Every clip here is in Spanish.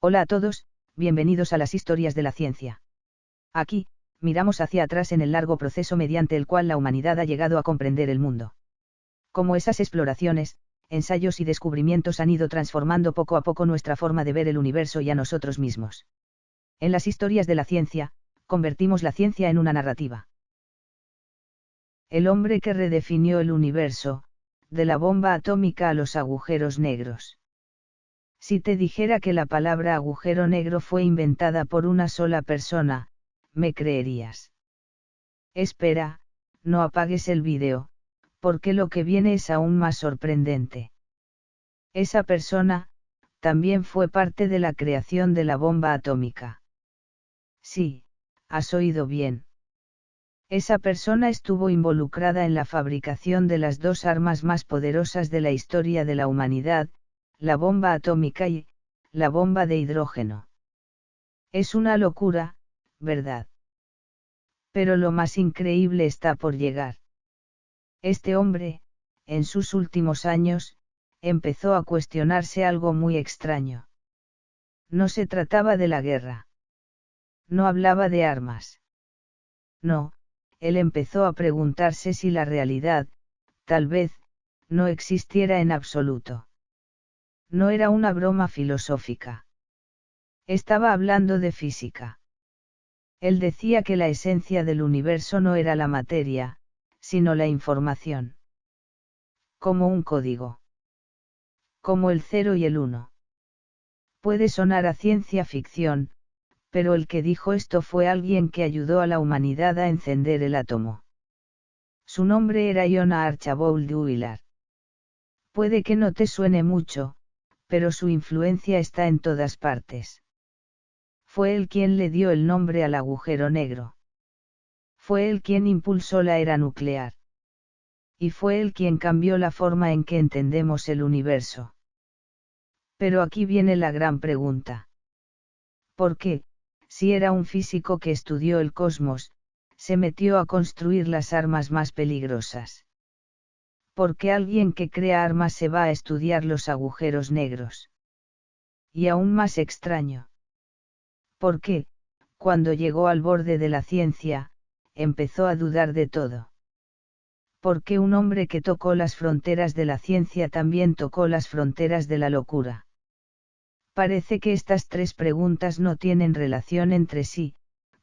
Hola a todos, bienvenidos a las historias de la ciencia. Aquí, miramos hacia atrás en el largo proceso mediante el cual la humanidad ha llegado a comprender el mundo. Cómo esas exploraciones, ensayos y descubrimientos han ido transformando poco a poco nuestra forma de ver el universo y a nosotros mismos. En las historias de la ciencia, convertimos la ciencia en una narrativa. El hombre que redefinió el universo, de la bomba atómica a los agujeros negros. Si te dijera que la palabra agujero negro fue inventada por una sola persona, ¿me creerías? Espera, no apagues el vídeo, porque lo que viene es aún más sorprendente. Esa persona, también fue parte de la creación de la bomba atómica. Sí, has oído bien. Esa persona estuvo involucrada en la fabricación de las dos armas más poderosas de la historia de la humanidad, la bomba atómica y la bomba de hidrógeno. Es una locura, ¿verdad? Pero lo más increíble está por llegar. Este hombre, en sus últimos años, empezó a cuestionarse algo muy extraño. No se trataba de la guerra. No hablaba de armas. No, él empezó a preguntarse si la realidad, tal vez, no existiera en absoluto. No era una broma filosófica. Estaba hablando de física. Él decía que la esencia del universo no era la materia, sino la información. Como un código. Como el 0 y el 1. Puede sonar a ciencia ficción, pero el que dijo esto fue alguien que ayudó a la humanidad a encender el átomo. Su nombre era John Archibald Wheeler. Puede que no te suene mucho, pero su influencia está en todas partes. Fue él quien le dio el nombre al agujero negro. Fue él quien impulsó la era nuclear. Y fue él quien cambió la forma en que entendemos el universo. Pero aquí viene la gran pregunta. ¿Por qué, si era un físico que estudió el cosmos, se metió a construir las armas más peligrosas? ¿Por qué alguien que crea armas se va a estudiar los agujeros negros? Y aún más extraño. ¿Por qué, cuando llegó al borde de la ciencia, empezó a dudar de todo? ¿Por qué un hombre que tocó las fronteras de la ciencia también tocó las fronteras de la locura? Parece que estas tres preguntas no tienen relación entre sí,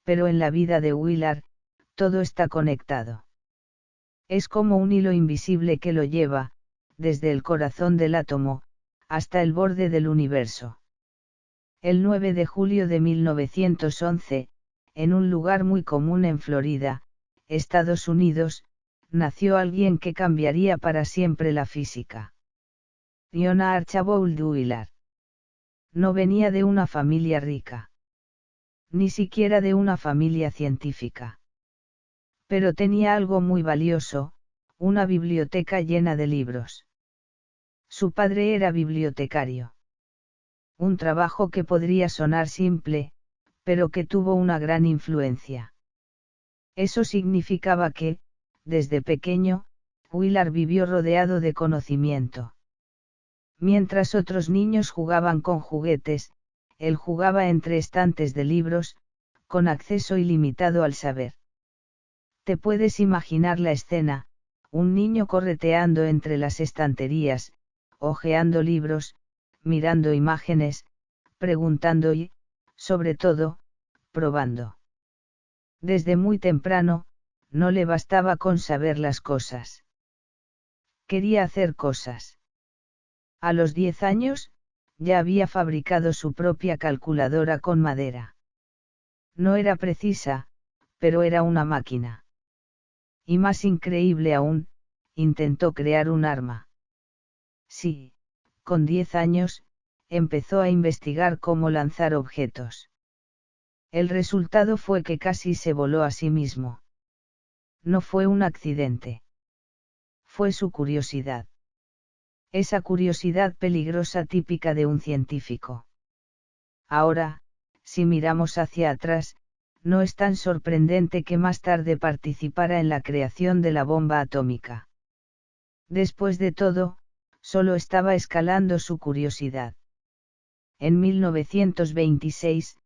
pero en la vida de Wheeler, todo está conectado. Es como un hilo invisible que lo lleva, desde el corazón del átomo, hasta el borde del universo. El 9 de julio de 1911, en un lugar muy común en Florida, Estados Unidos, nació alguien que cambiaría para siempre la física. John Archibald Wheeler. No venía de una familia rica. Ni siquiera de una familia científica. Pero tenía algo muy valioso, una biblioteca llena de libros. Su padre era bibliotecario. Un trabajo que podría sonar simple, pero que tuvo una gran influencia. Eso significaba que, desde pequeño, Wheeler vivió rodeado de conocimiento. Mientras otros niños jugaban con juguetes, él jugaba entre estantes de libros, con acceso ilimitado al saber. Te puedes imaginar la escena, un niño correteando entre las estanterías, hojeando libros, mirando imágenes, preguntando y, sobre todo, probando. Desde muy temprano, no le bastaba con saber las cosas. Quería hacer cosas. A los 10 años, ya había fabricado su propia calculadora con madera. No era precisa, pero era una máquina. Y más increíble aún, intentó crear un arma. Sí, con 10 años, empezó a investigar cómo lanzar objetos. El resultado fue que casi se voló a sí mismo. No fue un accidente. Fue su curiosidad. Esa curiosidad peligrosa típica de un científico. Ahora, si miramos hacia atrás, no es tan sorprendente que más tarde participara en la creación de la bomba atómica. Después de todo, solo estaba escalando su curiosidad. En 1926,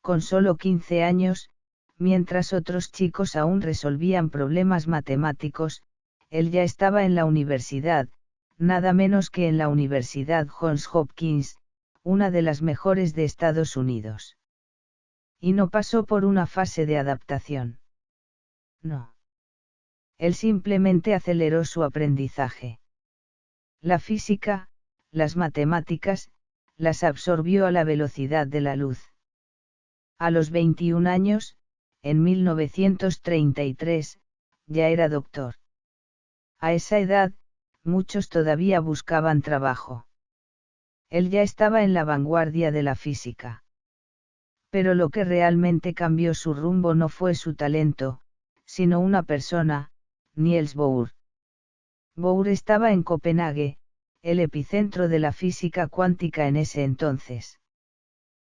con solo 15 años, mientras otros chicos aún resolvían problemas matemáticos, él ya estaba en la universidad, nada menos que en la Universidad Johns Hopkins, una de las mejores de Estados Unidos. Y no pasó por una fase de adaptación. No. Él simplemente aceleró su aprendizaje. La física, las matemáticas, las absorbió a la velocidad de la luz. A los 21 años, en 1933, ya era doctor. A esa edad, muchos todavía buscaban trabajo. Él ya estaba en la vanguardia de la física. Pero lo que realmente cambió su rumbo no fue su talento, sino una persona, Niels Bohr. Bohr estaba en Copenhague, el epicentro de la física cuántica en ese entonces.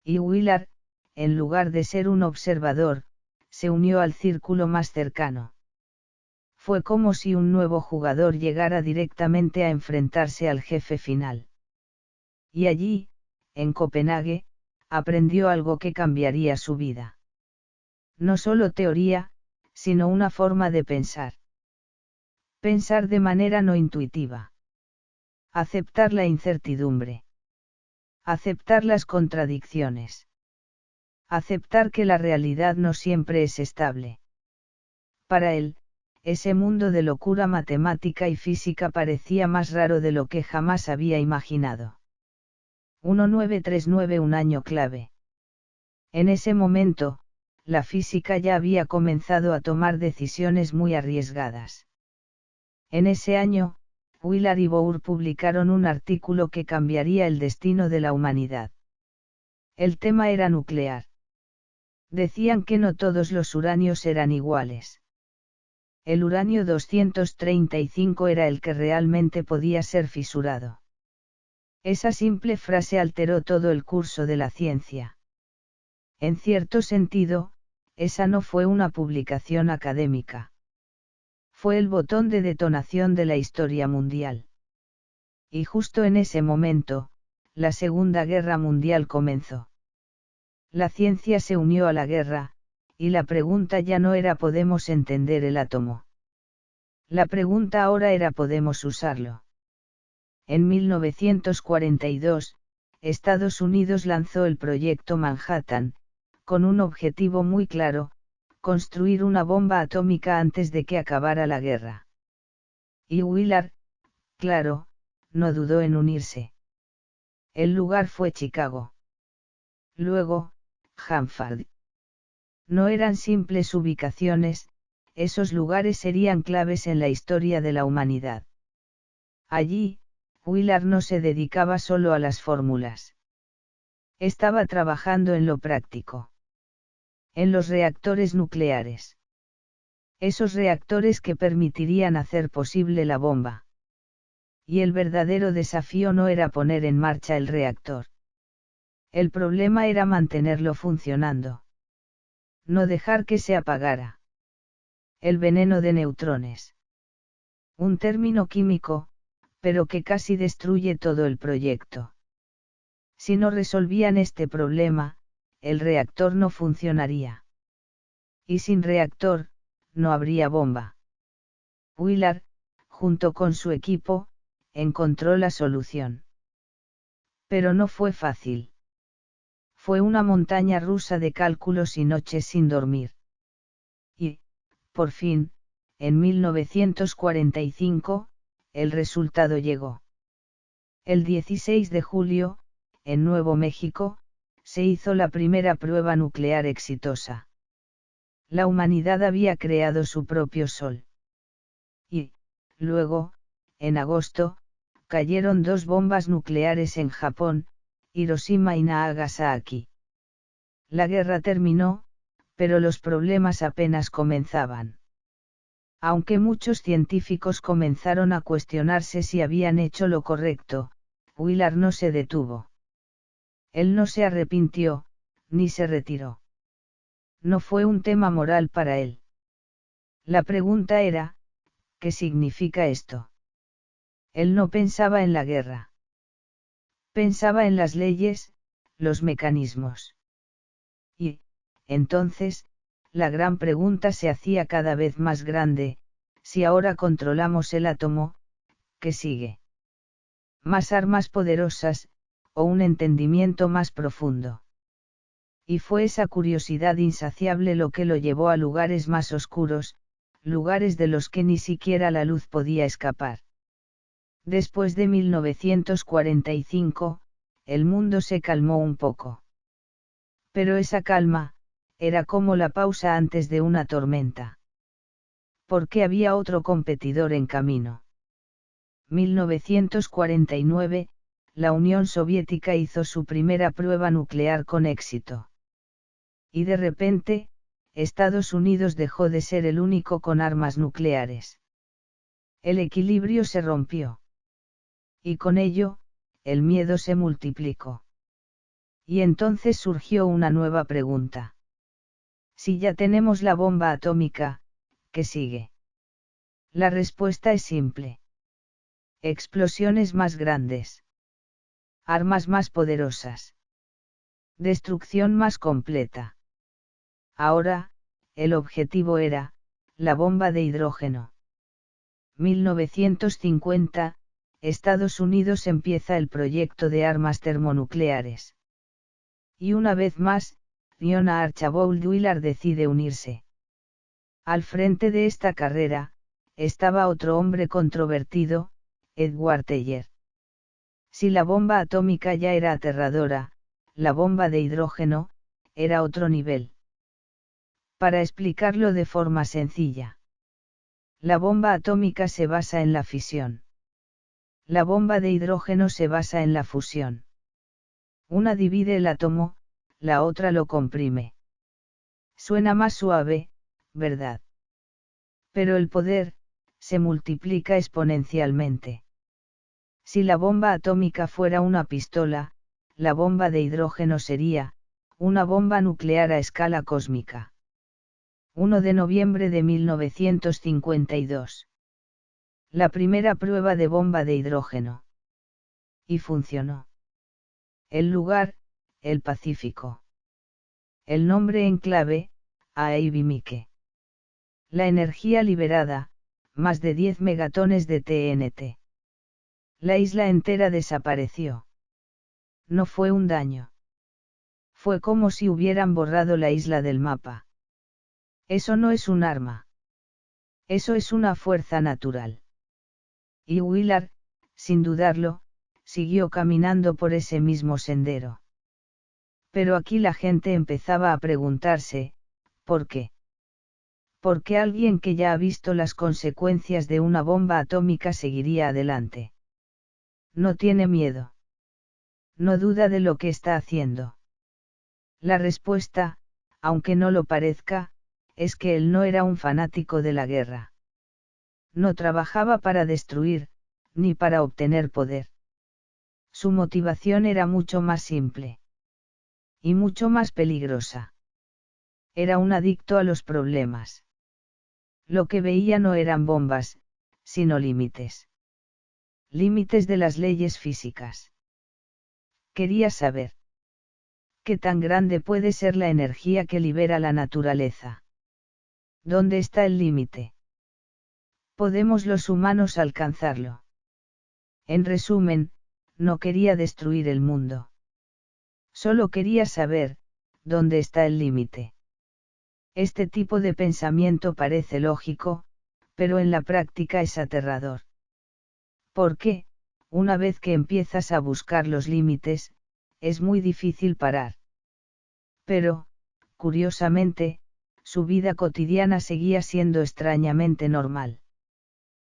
Y Willard, en lugar de ser un observador, se unió al círculo más cercano. Fue como si un nuevo jugador llegara directamente a enfrentarse al jefe final. Y allí, en Copenhague, aprendió algo que cambiaría su vida. No solo teoría, sino una forma de pensar. Pensar de manera no intuitiva. Aceptar la incertidumbre. Aceptar las contradicciones. Aceptar que la realidad no siempre es estable. Para él, ese mundo de locura matemática y física parecía más raro de lo que jamás había imaginado. 1939, un año clave. En ese momento, la física ya había comenzado a tomar decisiones muy arriesgadas. En ese año, Willard y Bohr publicaron un artículo que cambiaría el destino de la humanidad. El tema era nuclear. Decían que no todos los uranios eran iguales. El uranio 235 era el que realmente podía ser fisurado. Esa simple frase alteró todo el curso de la ciencia. En cierto sentido, esa no fue una publicación académica. Fue el botón de detonación de la historia mundial. Y justo en ese momento, la Segunda Guerra Mundial comenzó. La ciencia se unió a la guerra, y la pregunta ya no era ¿podemos entender el átomo? La pregunta ahora era ¿podemos usarlo? En 1942, Estados Unidos lanzó el Proyecto Manhattan, con un objetivo muy claro: construir una bomba atómica antes de que acabara la guerra. Y Willard, claro, no dudó en unirse. El lugar fue Chicago. Luego, Hanford. No eran simples ubicaciones, esos lugares serían claves en la historia de la humanidad. Allí, Willard no se dedicaba solo a las fórmulas. Estaba trabajando en lo práctico. En los reactores nucleares. Esos reactores que permitirían hacer posible la bomba. Y el verdadero desafío no era poner en marcha el reactor. El problema era mantenerlo funcionando. No dejar que se apagara. El veneno de neutrones. Un término químico, pero que casi destruye todo el proyecto. Si no resolvían este problema, el reactor no funcionaría. Y sin reactor, no habría bomba. Willard, junto con su equipo, encontró la solución. Pero no fue fácil. Fue una montaña rusa de cálculos y noches sin dormir. Y, por fin, en 1945, el resultado llegó. El 16 de julio, en Nuevo México, se hizo la primera prueba nuclear exitosa. La humanidad había creado su propio sol. Y, luego, en agosto, cayeron 2 bombas nucleares en Japón, Hiroshima y Nagasaki. La guerra terminó, pero los problemas apenas comenzaban. Aunque muchos científicos comenzaron a cuestionarse si habían hecho lo correcto, Willard no se detuvo. Él no se arrepintió, ni se retiró. No fue un tema moral para él. La pregunta era, ¿qué significa esto? Él no pensaba en la guerra. Pensaba en las leyes, los mecanismos. Y, entonces, la gran pregunta se hacía cada vez más grande: si ahora controlamos el átomo, ¿qué sigue? ¿Más armas poderosas, o un entendimiento más profundo? Y fue esa curiosidad insaciable lo que lo llevó a lugares más oscuros, lugares de los que ni siquiera la luz podía escapar. Después de 1945, el mundo se calmó un poco. Pero esa calma, era como la pausa antes de una tormenta. Porque había otro competidor en camino. 1949, la Unión Soviética hizo su primera prueba nuclear con éxito. Y de repente, Estados Unidos dejó de ser el único con armas nucleares. El equilibrio se rompió. Y con ello, el miedo se multiplicó. Y entonces surgió una nueva pregunta. Si ya tenemos la bomba atómica, ¿qué sigue? La respuesta es simple. Explosiones más grandes. Armas más poderosas. Destrucción más completa. Ahora, el objetivo era, la bomba de hidrógeno. 1950, Estados Unidos empieza el proyecto de armas termonucleares. Y una vez más, Fiona Archibald Willard decide unirse. Al frente de esta carrera, estaba otro hombre controvertido, Edward Teller. Si la bomba atómica ya era aterradora, la bomba de hidrógeno, era otro nivel. Para explicarlo de forma sencilla. La bomba atómica se basa en la fisión. La bomba de hidrógeno se basa en la fusión. Una divide el átomo, la otra lo comprime. Suena más suave, ¿verdad? Pero el poder, se multiplica exponencialmente. Si la bomba atómica fuera una pistola, la bomba de hidrógeno sería, una bomba nuclear a escala cósmica. 1 de noviembre de 1952. La primera prueba de bomba de hidrógeno. Y funcionó. El lugar, el Pacífico. El nombre en clave, Aivimike. La energía liberada, más de 10 megatones de TNT. La isla entera desapareció. No fue un daño. Fue como si hubieran borrado la isla del mapa. Eso no es un arma. Eso es una fuerza natural. Y Willard, sin dudarlo, siguió caminando por ese mismo sendero. Pero aquí la gente empezaba a preguntarse, ¿por qué? ¿Por qué alguien que ya ha visto las consecuencias de una bomba atómica seguiría adelante? No tiene miedo. No duda de lo que está haciendo. La respuesta, aunque no lo parezca, es que él no era un fanático de la guerra. No trabajaba para destruir, ni para obtener poder. Su motivación era mucho más simple. Y mucho más peligrosa. Era un adicto a los problemas. Lo que veía no eran bombas, sino límites. Límites de las leyes físicas. Quería saber. ¿Qué tan grande puede ser la energía que libera la naturaleza? ¿Dónde está el límite? ¿Podemos los humanos alcanzarlo? En resumen, no quería destruir el mundo. Solo quería saber, ¿dónde está el límite? Este tipo de pensamiento parece lógico, pero en la práctica es aterrador. Porque, una vez que empiezas a buscar los límites, es muy difícil parar. Pero, curiosamente, su vida cotidiana seguía siendo extrañamente normal.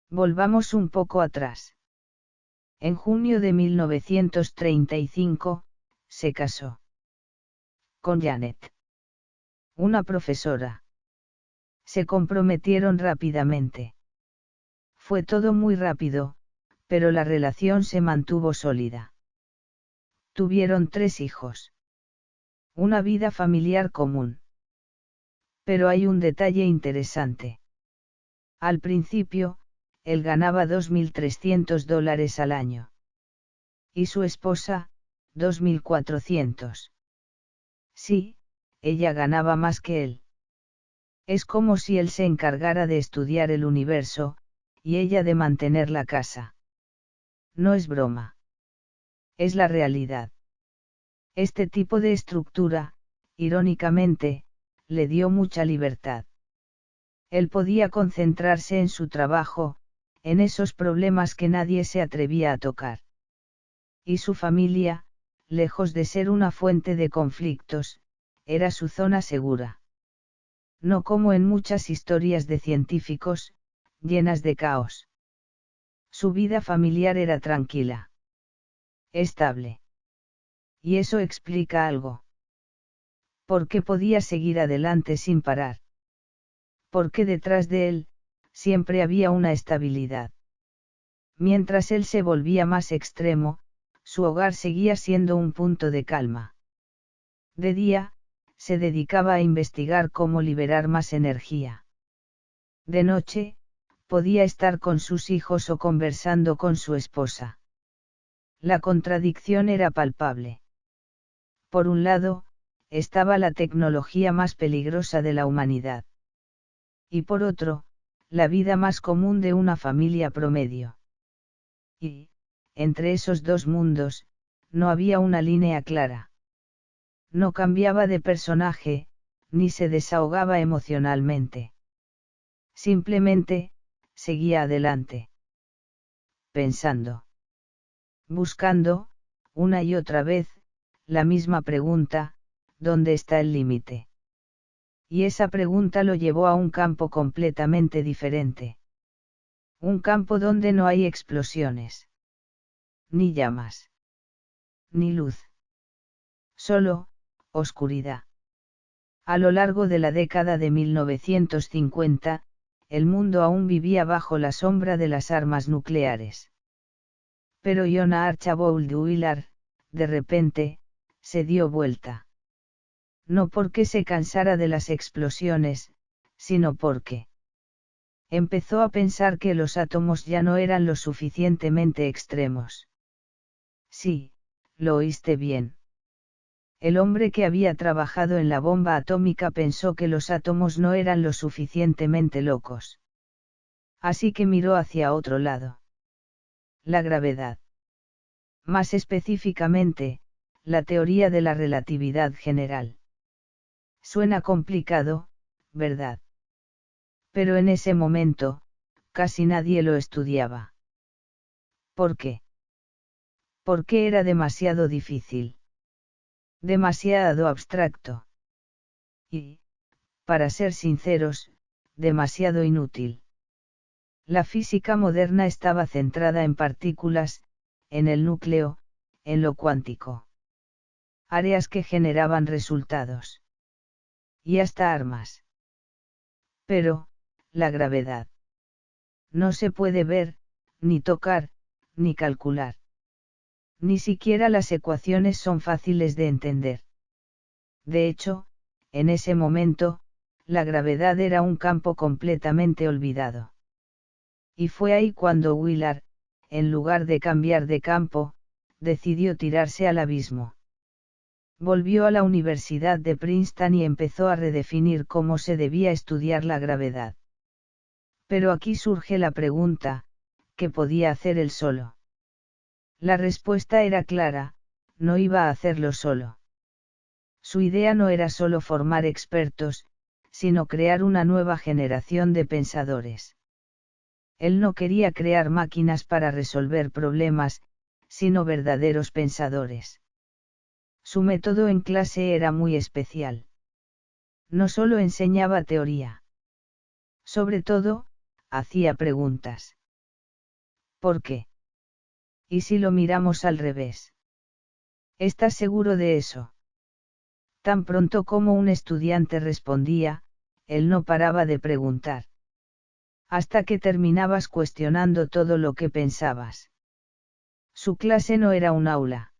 Volvamos un poco atrás. En junio de 1935, se casó. Con Janet. Una profesora. Se comprometieron rápidamente. Fue todo muy rápido, pero la relación se mantuvo sólida. Tuvieron 3 hijos. Una vida familiar común. Pero hay un detalle interesante. Al principio, él ganaba $2.300 al año. Y su esposa, 2.400. Sí, ella ganaba más que él. Es como si él se encargara de estudiar el universo, y ella de mantener la casa. No es broma. Es la realidad. Este tipo de estructura, irónicamente, le dio mucha libertad. Él podía concentrarse en su trabajo, en esos problemas que nadie se atrevía a tocar. Y su familia, lejos de ser una fuente de conflictos, era su zona segura. No como en muchas historias de científicos, llenas de caos. Su vida familiar era tranquila. Estable. Y eso explica algo. ¿Por qué podía seguir adelante sin parar? Porque detrás de él, siempre había una estabilidad. Mientras él se volvía más extremo, su hogar seguía siendo un punto de calma. De día, se dedicaba a investigar cómo liberar más energía. De noche, podía estar con sus hijos o conversando con su esposa. La contradicción era palpable. Por un lado, estaba la tecnología más peligrosa de la humanidad. Y por otro, la vida más común de una familia promedio. Y, entre esos dos mundos, no había una línea clara. No cambiaba de personaje, ni se desahogaba emocionalmente. Simplemente, seguía adelante. Pensando. Buscando, una y otra vez, la misma pregunta, ¿dónde está el límite? Y esa pregunta lo llevó a un campo completamente diferente. Un campo donde no hay explosiones. Ni llamas. Ni luz. Solo, oscuridad. A lo largo de la década de 1950, el mundo aún vivía bajo la sombra de las armas nucleares. Pero Jonah Archibald Wheeler, de repente, se dio vuelta. No porque se cansara de las explosiones, sino porque empezó a pensar que los átomos ya no eran lo suficientemente extremos. Sí, lo oíste bien. El hombre que había trabajado en la bomba atómica pensó que los átomos no eran lo suficientemente locos. Así que miró hacia otro lado. La gravedad. Más específicamente, la teoría de la relatividad general. Suena complicado, ¿verdad? Pero en ese momento, casi nadie lo estudiaba. ¿Por qué? Porque era demasiado difícil. Demasiado abstracto. Y, para ser sinceros, demasiado inútil. La física moderna estaba centrada en partículas, en el núcleo, en lo cuántico. Áreas que generaban resultados. Y hasta armas. Pero, la gravedad. No se puede ver, ni tocar, ni calcular. Ni siquiera las ecuaciones son fáciles de entender. De hecho, en ese momento, la gravedad era un campo completamente olvidado. Y fue ahí cuando Wheeler, en lugar de cambiar de campo, decidió tirarse al abismo. Volvió a la Universidad de Princeton y empezó a redefinir cómo se debía estudiar la gravedad. Pero aquí surge la pregunta, ¿qué podía hacer él solo? La respuesta era clara, no iba a hacerlo solo. Su idea no era solo formar expertos, sino crear una nueva generación de pensadores. Él no quería crear máquinas para resolver problemas, sino verdaderos pensadores. Su método en clase era muy especial. No solo enseñaba teoría. Sobre todo, hacía preguntas. ¿Por qué? ¿Y si lo miramos al revés? ¿Estás seguro de eso? Tan pronto como un estudiante respondía, él no paraba de preguntar. Hasta que terminabas cuestionando todo lo que pensabas. Su clase no era un aula.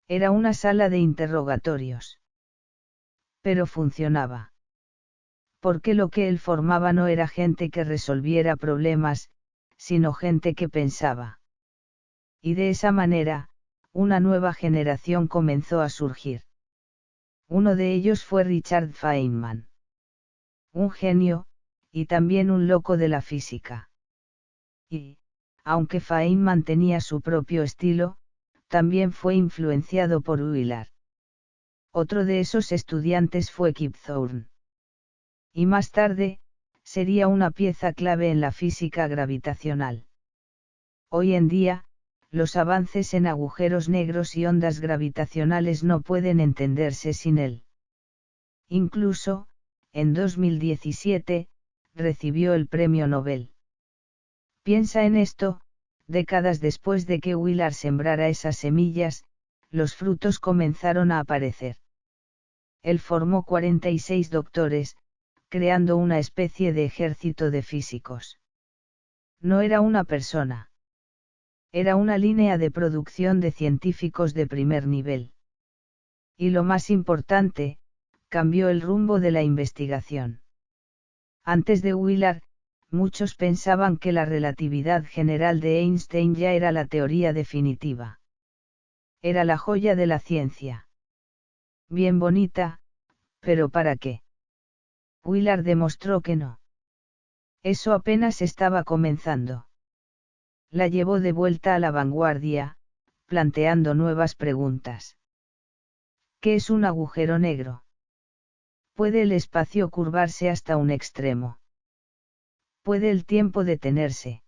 Era una sala de interrogatorios. Pero funcionaba. Porque lo que él formaba no era gente que resolviera problemas, sino gente que pensaba. Y de esa manera, una nueva generación comenzó a surgir. Uno de ellos fue Richard Feynman. Un genio, y también un loco de la física. Y, aunque Feynman tenía su propio estilo, también fue influenciado por Euler. Otro de esos estudiantes fue Kip Thorne. Y más tarde, sería una pieza clave en la física gravitacional. Hoy en día, los avances en agujeros negros y ondas gravitacionales no pueden entenderse sin él. Incluso, en 2017, recibió el premio Nobel. Piensa en esto, décadas después de que Euler sembrara esas semillas, los frutos comenzaron a aparecer. Él formó 46 doctores, creando una especie de ejército de físicos. No era una persona. Era una línea de producción de científicos de primer nivel. Y lo más importante, cambió el rumbo de la investigación. Antes de Euler, muchos pensaban que la relatividad general de Einstein ya era la teoría definitiva. Era la joya de la ciencia. Bien bonita, pero ¿para qué? Euler demostró que no. Eso apenas estaba comenzando. La llevó de vuelta a la vanguardia, planteando nuevas preguntas. ¿Qué es un agujero negro? ¿Puede el espacio curvarse hasta un extremo? ¿Puede el tiempo detenerse?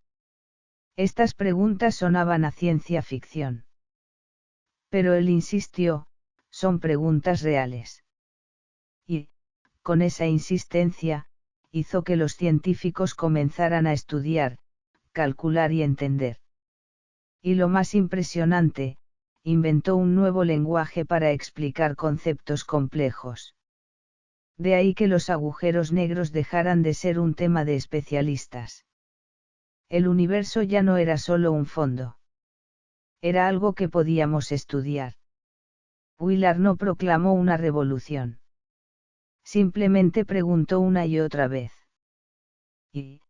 Estas preguntas sonaban a ciencia ficción. Pero él insistió, son preguntas reales. Y, con esa insistencia, hizo que los científicos comenzaran a estudiar, calcular y entender. Y lo más impresionante, inventó un nuevo lenguaje para explicar conceptos complejos. De ahí que los agujeros negros dejaran de ser un tema de especialistas. El universo ya no era solo un fondo. Era algo que podíamos estudiar. Euler no proclamó una revolución. Simplemente preguntó una y otra vez. Y,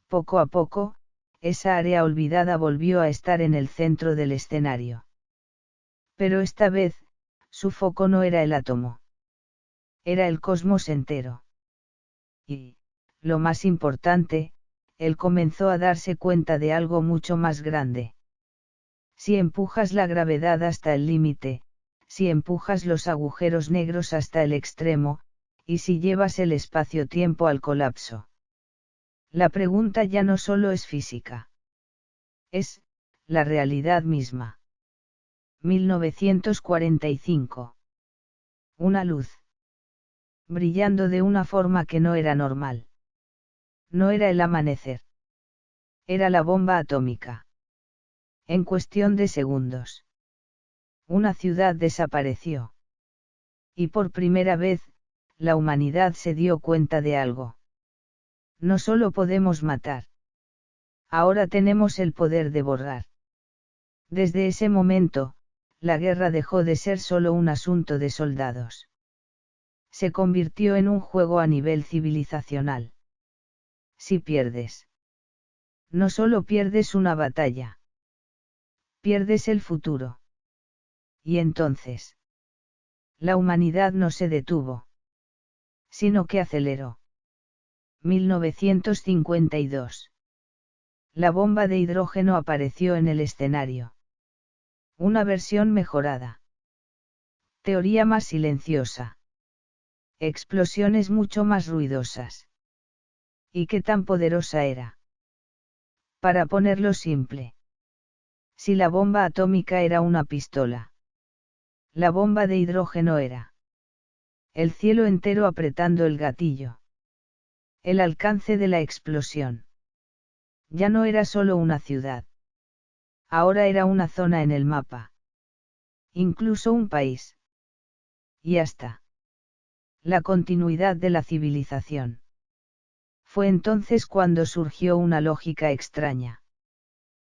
poco a poco, esa área olvidada volvió a estar en el centro del escenario. Pero esta vez, su foco no era el átomo. Era el cosmos entero. Y, lo más importante, él comenzó a darse cuenta de algo mucho más grande. Si empujas la gravedad hasta el límite, si empujas los agujeros negros hasta el extremo, y si llevas el espacio-tiempo al colapso. La pregunta ya no solo es física. Es, la realidad misma. 1945. Una luz. Brillando de una forma que no era normal. No era el amanecer. Era la bomba atómica. En cuestión de segundos. Una ciudad desapareció. Y por primera vez, la humanidad se dio cuenta de algo. No solo podemos matar. Ahora tenemos el poder de borrar. Desde ese momento, la guerra dejó de ser solo un asunto de soldados. Se convirtió en un juego a nivel civilizacional. Si pierdes. No solo pierdes una batalla. Pierdes el futuro. Y entonces. La humanidad no se detuvo. Sino que aceleró. 1952. La bomba de hidrógeno apareció en el escenario. Una versión mejorada. Teoría más silenciosa. Explosiones mucho más ruidosas. ¿Y qué tan poderosa era? Para ponerlo simple. Si la bomba atómica era una pistola. La bomba de hidrógeno era. El cielo entero apretando el gatillo. El alcance de la explosión. Ya no era solo una ciudad. Ahora era una zona en el mapa. Incluso un país. Y hasta. La continuidad de la civilización. Fue entonces cuando surgió una lógica extraña.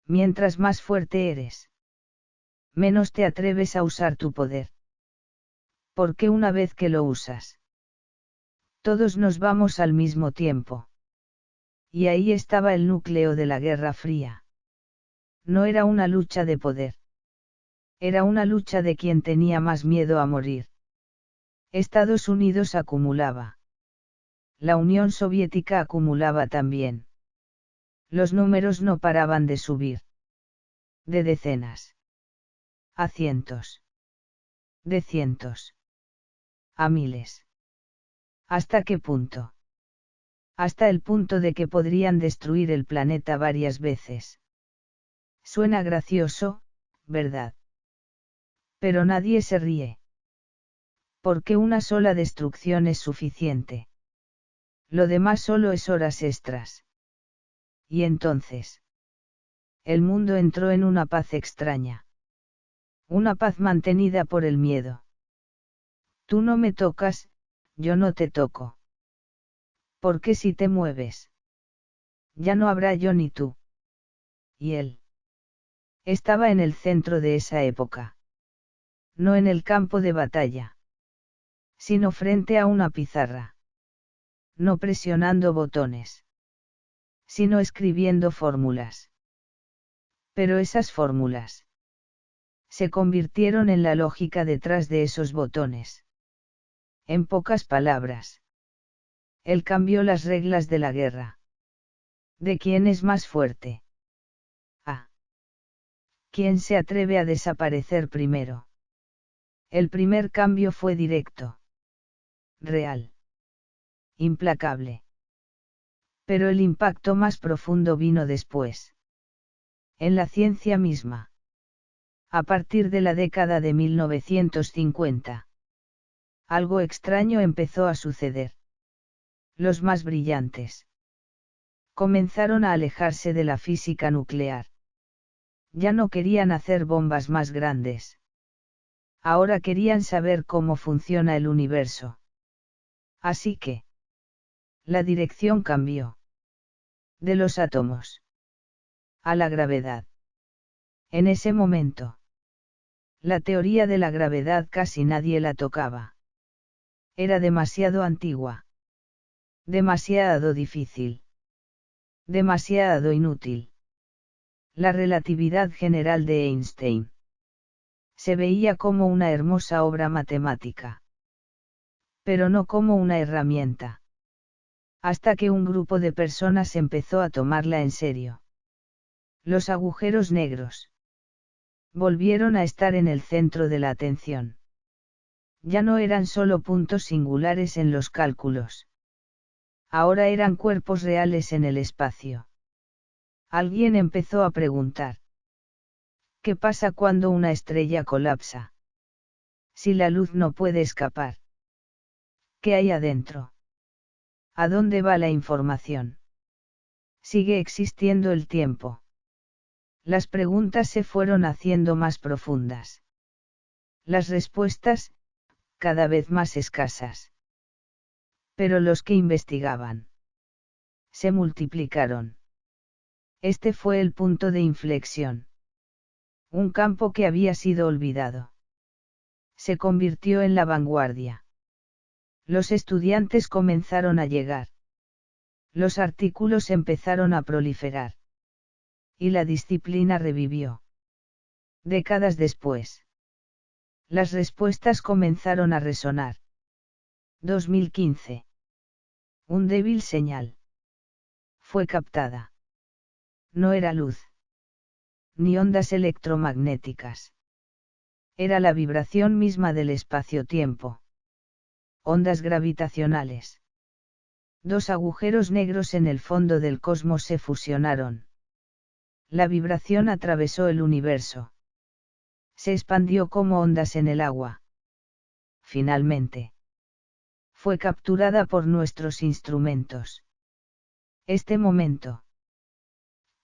Mientras más fuerte eres, menos te atreves a usar tu poder. Porque una vez que lo usas, todos nos vamos al mismo tiempo. Y ahí estaba el núcleo de la Guerra Fría. No era una lucha de poder. Era una lucha de quien tenía más miedo a morir. Estados Unidos acumulaba. La Unión Soviética acumulaba también. Los números no paraban de subir. De decenas. A cientos. De cientos. A miles. ¿Hasta qué punto? Hasta el punto de que podrían destruir el planeta varias veces. Suena gracioso, ¿verdad? Pero nadie se ríe. Porque una sola destrucción es suficiente. Lo demás solo es horas extras. Y entonces. El mundo entró en una paz extraña. Una paz mantenida por el miedo. Tú no me tocas, yo no te toco. Porque si te mueves, ya no habrá yo ni tú. Y él. Estaba en el centro de esa época. No en el campo de batalla. Sino frente a una pizarra. No presionando botones. Sino escribiendo fórmulas. Pero esas fórmulas se convirtieron en la lógica detrás de esos botones. En pocas palabras. Él cambió las reglas de la guerra. ¿De quién es más fuerte? Ah. ¿Quién se atreve a desaparecer primero? El primer cambio fue directo. Real. Implacable. Pero el impacto más profundo vino después. En la ciencia misma. A partir de la década de 1950. Algo extraño empezó a suceder. Los más brillantes comenzaron a alejarse de la física nuclear. Ya no querían hacer bombas más grandes. Ahora querían saber cómo funciona el universo. Así que la dirección cambió. De los átomos a la gravedad. En ese momento, la teoría de la gravedad casi nadie la tocaba. Era demasiado antigua. Demasiado difícil. Demasiado inútil. La relatividad general de Einstein se veía como una hermosa obra matemática. Pero no como una herramienta. Hasta que un grupo de personas empezó a tomarla en serio. Los agujeros negros volvieron a estar en el centro de la atención. Ya no eran solo puntos singulares en los cálculos. Ahora eran cuerpos reales en el espacio. Alguien empezó a preguntar. ¿Qué pasa cuando una estrella colapsa? Si la luz no puede escapar. ¿Qué hay adentro? ¿A dónde va la información? ¿Sigue existiendo el tiempo? Las preguntas se fueron haciendo más profundas. Las respuestas, cada vez más escasas. Pero los que investigaban se multiplicaron. Este fue el punto de inflexión. Un campo que había sido olvidado. Se convirtió en la vanguardia. Los estudiantes comenzaron a llegar. Los artículos empezaron a proliferar. Y la disciplina revivió. Décadas después. Las respuestas comenzaron a resonar. 2015. Un débil señal. Fue captada. No era luz. Ni ondas electromagnéticas. Era la vibración misma del espacio-tiempo. Ondas gravitacionales. Dos agujeros negros en el fondo del cosmos se fusionaron. La vibración atravesó el universo. Se expandió como ondas en el agua. Finalmente. Fue capturada por nuestros instrumentos. Este momento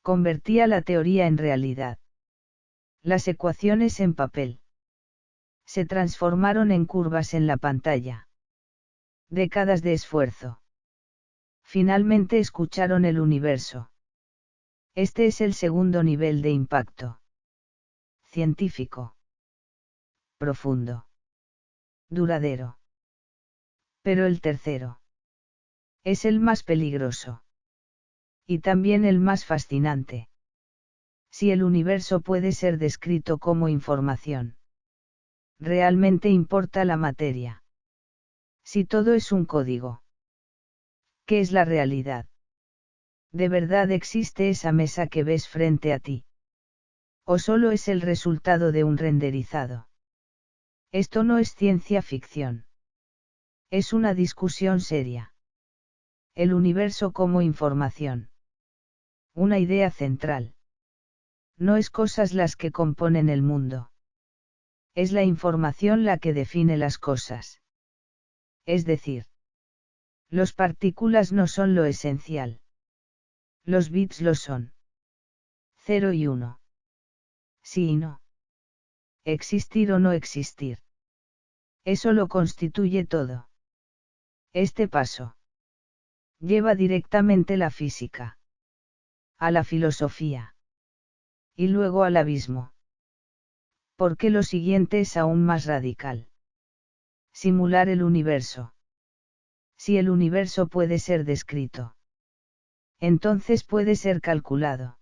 convertía la teoría en realidad. Las ecuaciones en papel se transformaron en curvas en la pantalla. Décadas de esfuerzo. Finalmente escucharon el universo. Este es el segundo nivel de impacto. Científico. Profundo. Duradero. Pero el tercero es el más peligroso. Y también el más fascinante. Si el universo puede ser descrito como información, ¿realmente importa la materia? Si todo es un código, ¿qué es la realidad? ¿De verdad existe esa mesa que ves frente a ti? ¿O solo es el resultado de un renderizado? Esto no es ciencia ficción. Es una discusión seria. El universo como información. Una idea central. No es cosas las que componen el mundo. Es la información la que define las cosas. Es decir, los partículas no son lo esencial. Los bits lo son. 0 y 1. Sí y no. Existir o no existir. Eso lo constituye todo. Este paso lleva directamente la física a la filosofía y luego al abismo. Porque lo siguiente es aún más radical. Simular el universo. Si el universo puede ser descrito, entonces puede ser calculado.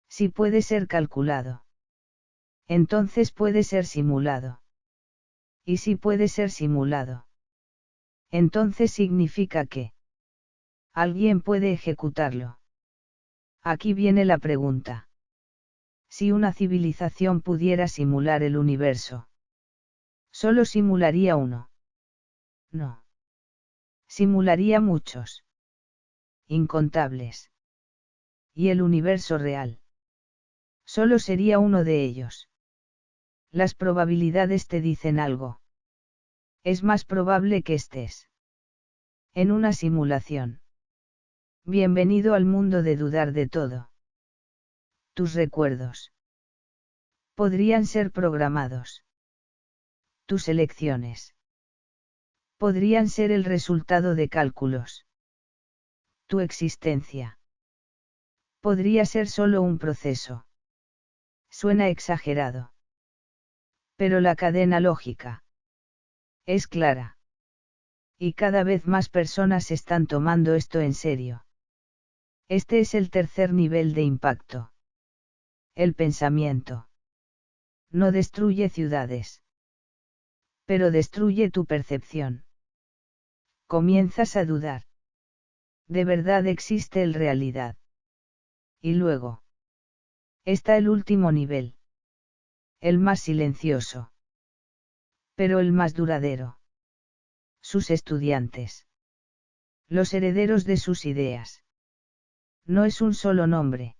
Si puede ser calculado, entonces puede ser simulado. Y si puede ser simulado, entonces significa que alguien puede ejecutarlo. Aquí viene la pregunta. Si una civilización pudiera simular el universo, ¿solo simularía uno? No. Simularía muchos. Incontables. Y el universo real. Solo sería uno de ellos. Las probabilidades te dicen algo. Es más probable que estés en una simulación. Bienvenido al mundo de dudar de todo. Tus recuerdos podrían ser programados. Tus elecciones podrían ser el resultado de cálculos. Tu existencia podría ser solo un proceso. Suena exagerado. Pero la cadena lógica es clara. Y cada vez más personas están tomando esto en serio. Este es el tercer nivel de impacto. El pensamiento no destruye ciudades, pero destruye tu percepción. Comienzas a dudar. ¿De verdad existe el realidad? Y luego está el último nivel. El más silencioso. Pero el más duradero. Sus estudiantes. Los herederos de sus ideas. No es un solo nombre.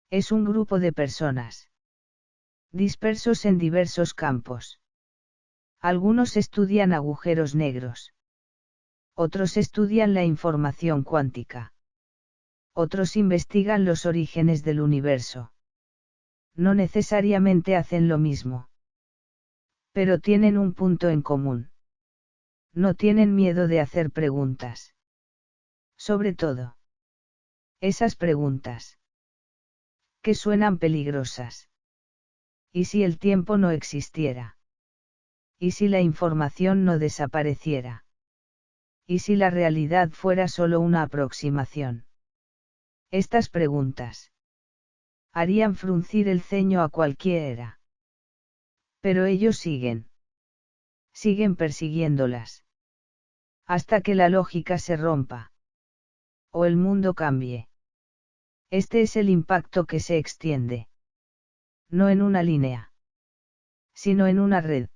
Es un grupo de personas. Dispersos en diversos campos. Algunos estudian agujeros negros. Otros estudian la información cuántica. Otros investigan los orígenes del universo. No necesariamente hacen lo mismo. Pero tienen un punto en común. No tienen miedo de hacer preguntas. Sobre todo, esas preguntas que suenan peligrosas. ¿Y si el tiempo no existiera? ¿Y si la información no desapareciera? ¿Y si la realidad fuera solo una aproximación? Estas preguntas harían fruncir el ceño a cualquiera. Pero ellos siguen. Siguen persiguiéndolas. Hasta que la lógica se rompa. O el mundo cambie. Este es el impacto que se extiende. No en una línea. Sino en una red.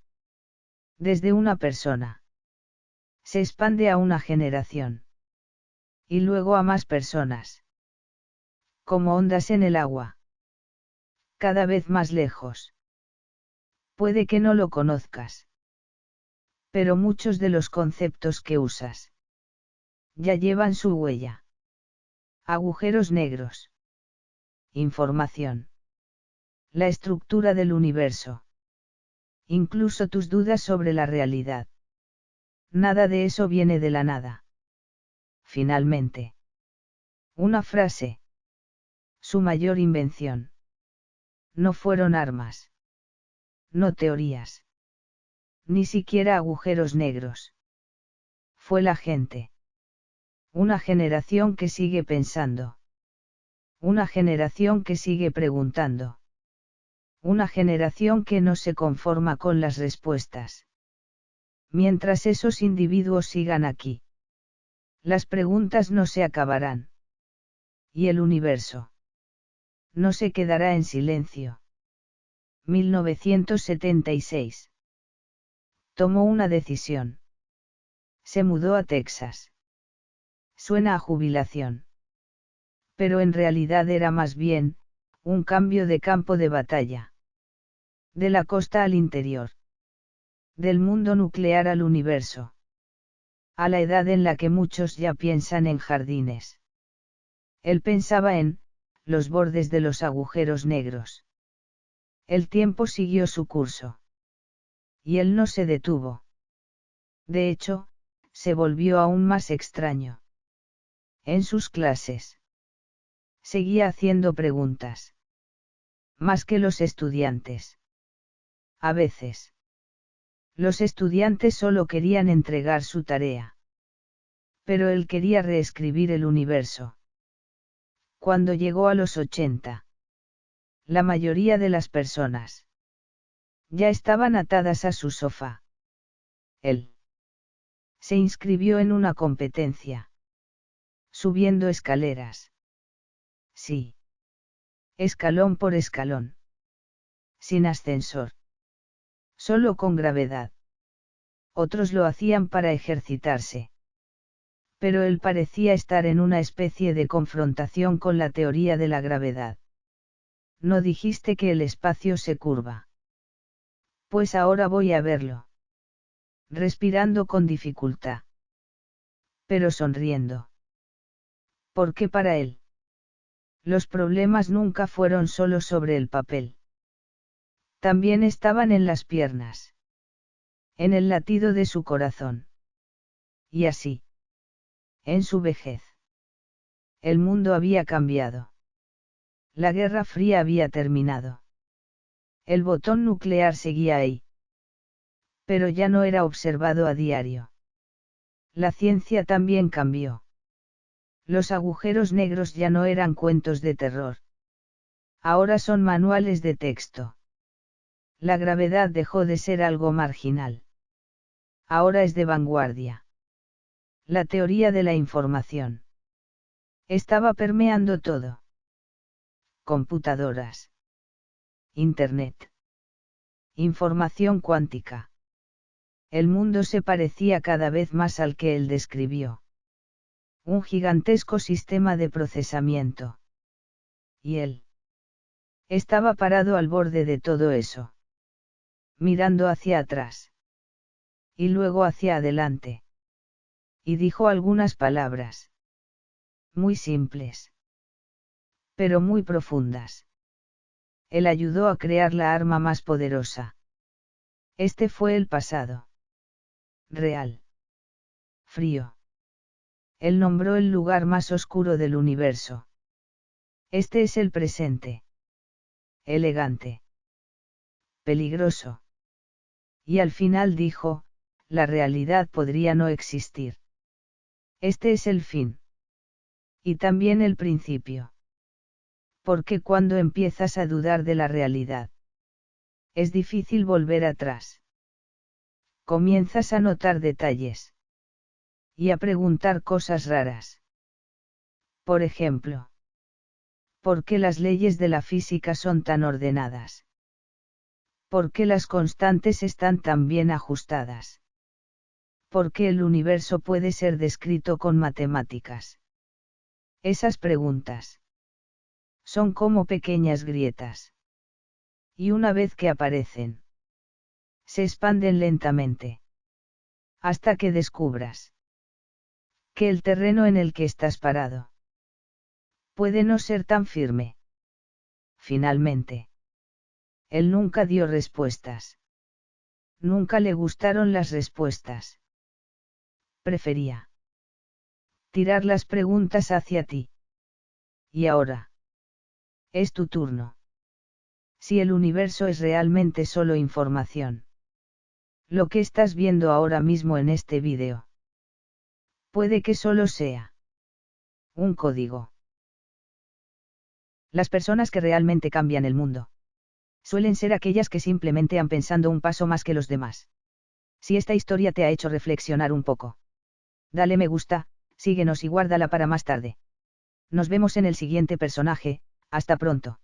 Desde una persona. Se expande a una generación. Y luego a más personas. Como ondas en el agua. Cada vez más lejos. Puede que no lo conozcas. Pero muchos de los conceptos que usas ya llevan su huella. Agujeros negros. Información. La estructura del universo. Incluso tus dudas sobre la realidad. Nada de eso viene de la nada. Finalmente. Una frase. Su mayor invención. No fueron armas. No teorías. Ni siquiera agujeros negros. Fue la gente. Una generación que sigue pensando. Una generación que sigue preguntando. Una generación que no se conforma con las respuestas. Mientras esos individuos sigan aquí, las preguntas no se acabarán. Y el universo no se quedará en silencio. 1976. Tomó una decisión. Se mudó a Texas. Suena a jubilación. Pero en realidad era más bien, un cambio de campo de batalla. De la costa al interior. Del mundo nuclear al universo. A la edad en la que muchos ya piensan en jardines. Él pensaba en, los bordes de los agujeros negros. El tiempo siguió su curso. Y él no se detuvo. De hecho, se volvió aún más extraño. En sus clases. Seguía haciendo preguntas. Más que los estudiantes. A veces. Los estudiantes solo querían entregar su tarea. Pero él quería reescribir el universo. Cuando llegó a los 80. La mayoría de las personas ya estaban atadas a su sofá. Él se inscribió en una competencia. Subiendo escaleras. Sí. Escalón por escalón. Sin ascensor. Solo con gravedad. Otros lo hacían para ejercitarse. Pero él parecía estar en una especie de confrontación con la teoría de la gravedad. ¿No dijiste que el espacio se curva? Pues ahora voy a verlo. Respirando con dificultad. Pero sonriendo. Porque para él, los problemas nunca fueron solo sobre el papel. También estaban en las piernas. En el latido de su corazón. Y así. En su vejez. El mundo había cambiado. La Guerra Fría había terminado. El botón nuclear seguía ahí. Pero ya no era observado a diario. La ciencia también cambió. Los agujeros negros ya no eran cuentos de terror. Ahora son manuales de texto. La gravedad dejó de ser algo marginal. Ahora es de vanguardia. La teoría de la información. Estaba permeando todo. Computadoras. Internet. Información cuántica. El mundo se parecía cada vez más al que él describió. Un gigantesco sistema de procesamiento. Y él estaba parado al borde de todo eso. Mirando hacia atrás. Y luego hacia adelante. Y dijo algunas palabras. Muy simples. Pero muy profundas. Él ayudó a crear la arma más poderosa. Este fue el pasado. Real. Frío. Él nombró el lugar más oscuro del universo. Este es el presente. Elegante. Peligroso. Y al final dijo, la realidad podría no existir. Este es el fin. Y también el principio. Porque cuando empiezas a dudar de la realidad, es difícil volver atrás. Comienzas a notar detalles. Y a preguntar cosas raras. Por ejemplo, ¿por qué las leyes de la física son tan ordenadas? ¿Por qué las constantes están tan bien ajustadas? ¿Por qué el universo puede ser descrito con matemáticas? Esas preguntas son como pequeñas grietas. Y una vez que aparecen, se expanden lentamente. Hasta que descubras que el terreno en el que estás parado puede no ser tan firme. Finalmente, él nunca dio respuestas. Nunca le gustaron las respuestas. Prefería tirar las preguntas hacia ti. Y ahora. Es tu turno. Si el universo es realmente solo información. Lo que estás viendo ahora mismo en este vídeo. Puede que solo sea un código. Las personas que realmente cambian el mundo suelen ser aquellas que simplemente han pensado un paso más que los demás. Si esta historia te ha hecho reflexionar un poco, dale me gusta, síguenos y guárdala para más tarde. Nos vemos en el siguiente personaje, hasta pronto.